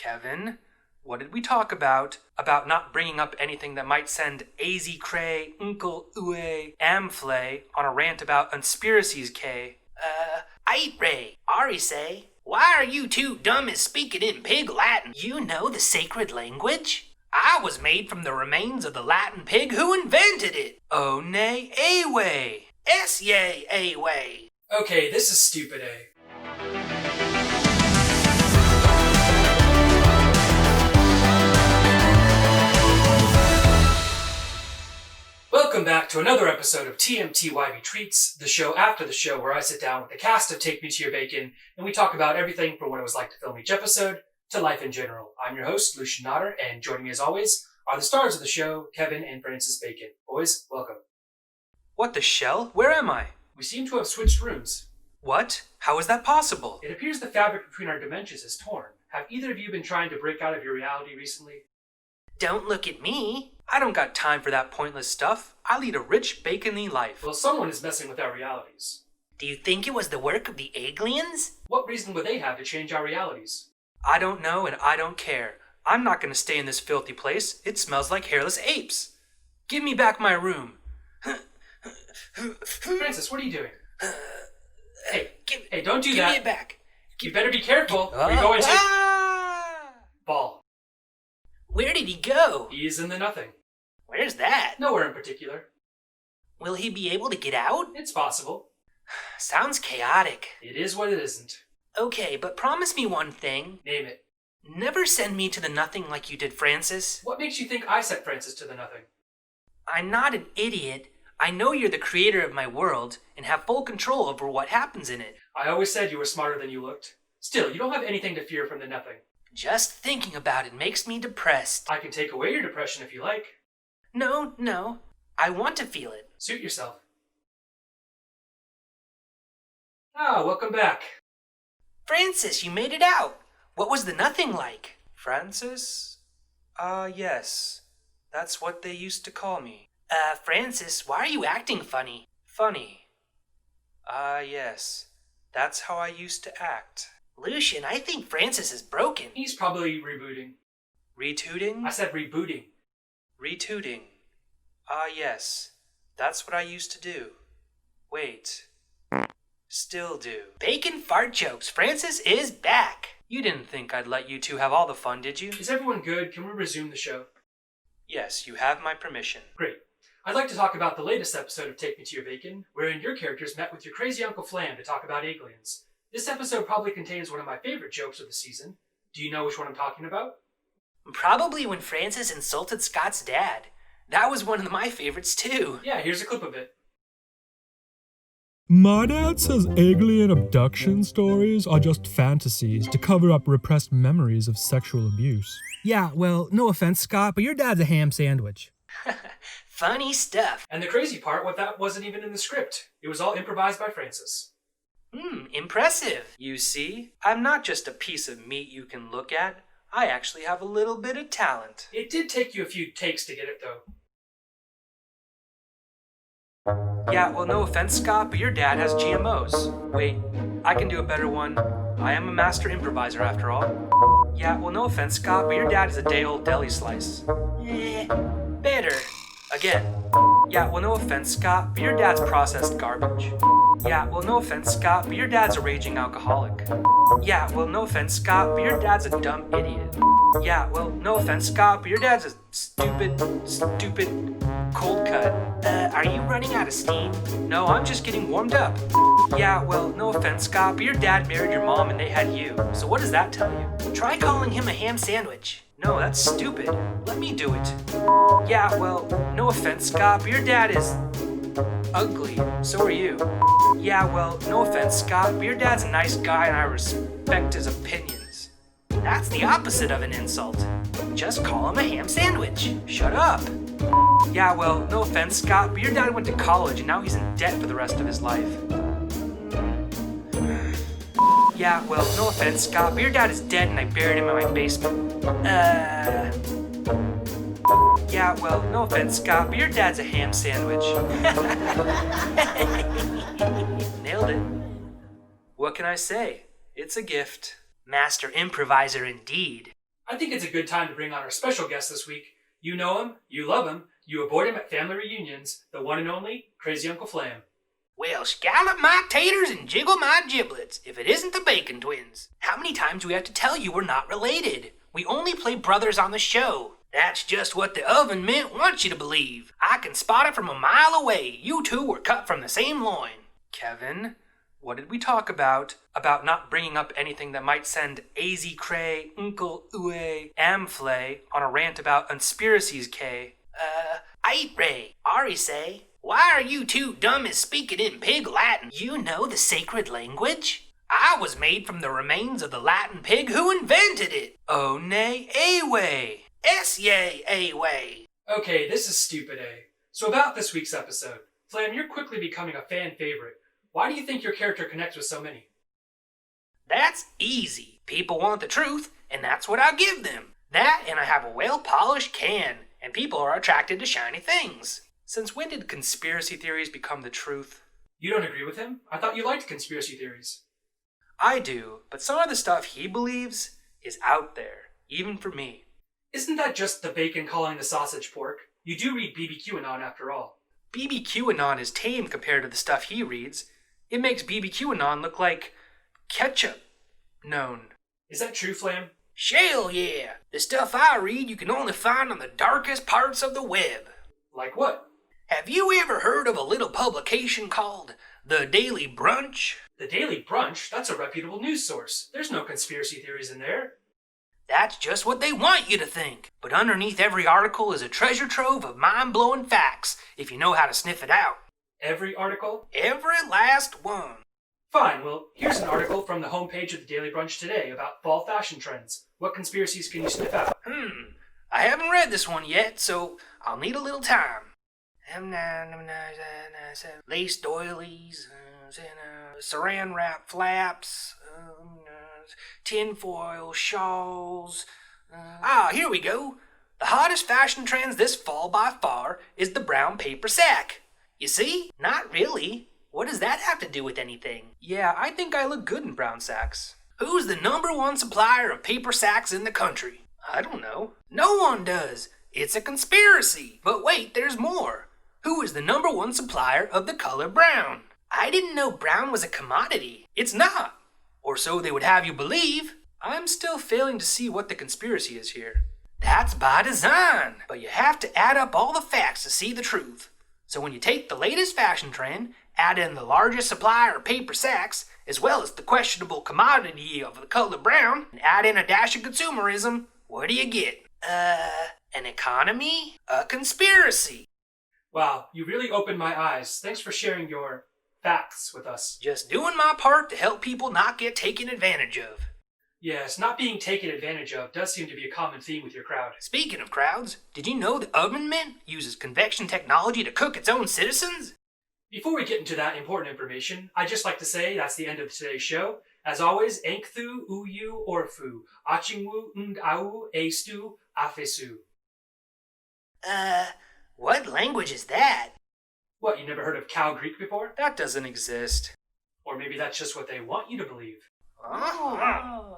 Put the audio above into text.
Kevin, what did we talk about? About not bringing up anything that might send Crazy Uncle Flam on a rant about conspiracies, K. Aight Ray, Ari say, why are you too dumb as speaking in pig Latin? You know the sacred language? I was made from the remains of the Latin pig who invented it. Oh nay, away. S-yay, away. Okay, this is stupid, eh? Welcome back to another episode of TMTYB Treats, the show after the show where I sit down with the cast of Take Me to Your Bacon and we talk about everything from what it was like to film each episode to life in general. I'm your host, Lucien Knotter, and joining me as always are the stars of the show, Kevin and Francis Bacon. Boys, welcome. What the shell? Where am I? We seem to have switched rooms. What? How is that possible? It appears the fabric between our dimensions is torn. Have either of you been trying to break out of your reality recently? Don't look at me. I don't got time for that pointless stuff. I lead a rich, bacon-y life. Well, someone is messing with our realities. Do you think it was the work of the aliens? What reason would they have to change our realities? I don't know and I don't care. I'm not going to stay in this filthy place. It smells like hairless apes. Give me back my room. Francis, what are you doing? Hey, don't do give that. Give me it back. You better be careful. We're going to... Ball. Where did he go? He is in the nothing. Where's that? Nowhere in particular. Will he be able to get out? It's possible. Sounds chaotic. It is what it isn't. Okay, but promise me one thing. Name it. Never send me to the nothing like you did Francis. What makes you think I sent Francis to the nothing? I'm not an idiot. I know you're the creator of my world and have full control over what happens in it. I always said you were smarter than you looked. Still, you don't have anything to fear from the nothing. Just thinking about it makes me depressed. I can take away your depression if you like. No. I want to feel it. Suit yourself. Welcome back. Francis, you made it out. What was the nothing like? Francis? Yes. That's what they used to call me. Francis, why are you acting funny? Funny. Yes. That's how I used to act. Lucien, I think Francis is broken. He's probably rebooting. Retooting? I said rebooting. Retooting. Yes. That's what I used to do. Wait. Still do. Bacon fart jokes. Francis is back. You didn't think I'd let you two have all the fun, did you? Is everyone good? Can we resume the show? Yes, you have my permission. Great. I'd like to talk about the latest episode of Take Me to Your Bacon, wherein your characters met with your crazy Uncle Flam to talk about aliens. This episode probably contains one of my favorite jokes of the season. Do you know which one I'm talking about? Probably when Francis insulted Scott's dad. That was one of my favorites too. Yeah, here's a clip of it. My dad says alien abduction stories are just fantasies to cover up repressed memories of sexual abuse. Yeah, well, no offense, Scott, but your dad's a ham sandwich. Funny stuff. And the crazy part, that wasn't even in the script. It was all improvised by Francis. Impressive. You see, I'm not just a piece of meat you can look at. I actually have a little bit of talent. It did take you a few takes to get it, though. Yeah, well, no offense, Scott, but your dad has GMOs. Wait, I can do a better one. I am a master improviser, after all. Yeah, well, no offense, Scott, but your dad is a day-old deli slice. Better. Again. Yeah, well, no offense, Scott, but your dad's processed garbage. Yeah, well, no offense, Scott, but your dad's a raging alcoholic. Yeah, well, no offense, Scott, but your dad's a dumb idiot. Yeah, well, no offense, Scott, but your dad's a stupid cold cut. Are you running out of steam? No, I'm just getting warmed up. Yeah, well, no offense, Scott, but your dad married your mom and they had you. So what does that tell you? Try calling him a ham sandwich. No, that's stupid. Let me do it. Yeah, well, no offense, Scott, but your dad is ugly. So are you. Yeah, well, no offense, Scott, but your dad's a nice guy and I respect his opinions. That's the opposite of an insult. Just call him a ham sandwich. Shut up. Yeah, well, no offense, Scott, but your dad went to college and now he's in debt for the rest of his life. Yeah, well, no offense, Scott, but your dad is dead and I buried him in my basement. Yeah, well, no offense, Scott, but your dad's a ham sandwich. Nailed it. What can I say? It's a gift. Master improviser indeed. I think it's a good time to bring on our special guest this week. You know him, you love him, you aboard him at family reunions, the one and only Crazy Uncle Flam. Well, scallop my taters and jiggle my giblets, if it isn't the Bacon Twins. How many times do we have to tell you we're not related? We only play brothers on the show. That's just what the oven mint wants you to believe. I can spot it from a mile away. You two were cut from the same loin. Kevin, what did we talk about? About not bringing up anything that might send AZ Cray, Uncle Uwe, Amflay on a rant about conspiracies, K. Aight Ray, Ari say, why are you two dumb as speaking in pig Latin? You know the sacred language? I was made from the remains of the Latin pig who invented it. Oh nay, away. S-yay, away. Okay, this is stupid, eh? So about this week's episode, Flam, you're quickly becoming a fan favorite. Why do you think your character connects with so many? That's easy. People want the truth, and that's what I give them. That, and I have a well-polished can, and people are attracted to shiny things. Since when did conspiracy theories become the truth? You don't agree with him? I thought you liked conspiracy theories. I do, but some of the stuff he believes is out there, even for me. Isn't that just the bacon calling the sausage pork? You do read BBQAnon after all. BBQAnon is tame compared to the stuff he reads. It makes BBQAnon look like ketchup. Known. Is that true, Flam? Shell yeah. The stuff I read you can only find on the darkest parts of the web. Like what? Have you ever heard of a little publication called The Daily Brunch? The Daily Brunch? That's a reputable news source. There's no conspiracy theories in there. That's just what they want you to think. But underneath every article is a treasure trove of mind-blowing facts, if you know how to sniff it out. Every article? Every last one. Fine, well, here's an article from the homepage of the Daily Brunch today about fall fashion trends. What conspiracies can you sniff out? I haven't read this one yet, so I'll need a little time. Lace doilies, saran wrap flaps, tinfoil shawls. Here we go. The hottest fashion trends this fall by far is the brown paper sack. You see? Not really. What does that have to do with anything? Yeah, I think I look good in brown sacks. Who's the number one supplier of paper sacks in the country? I don't know. No one does. It's a conspiracy. But wait, there's more. Who is the number one supplier of the color brown? I didn't know brown was a commodity. It's not. Or so they would have you believe. I'm still failing to see what the conspiracy is here. That's by design. But you have to add up all the facts to see the truth. So when you take the latest fashion trend, add in the largest supplier of paper sacks, as well as the questionable commodity of the color brown, and add in a dash of consumerism, what do you get? An economy? A conspiracy. Wow, you really opened my eyes. Thanks for sharing your facts with us. Just doing my part to help people not get taken advantage of. Yes, not being taken advantage of does seem to be a common theme with your crowd. Speaking of crowds, did you know the oven mint uses convection technology to cook its own citizens? Before we get into that important information, I'd just like to say that's the end of today's show. As always, Enkthu, Uyu, Orfu, Achingwu, Ndau, Estu, Afesu. What language is that? What, you never heard of Cow Greek before? That doesn't exist. Or maybe that's just what they want you to believe. Oh.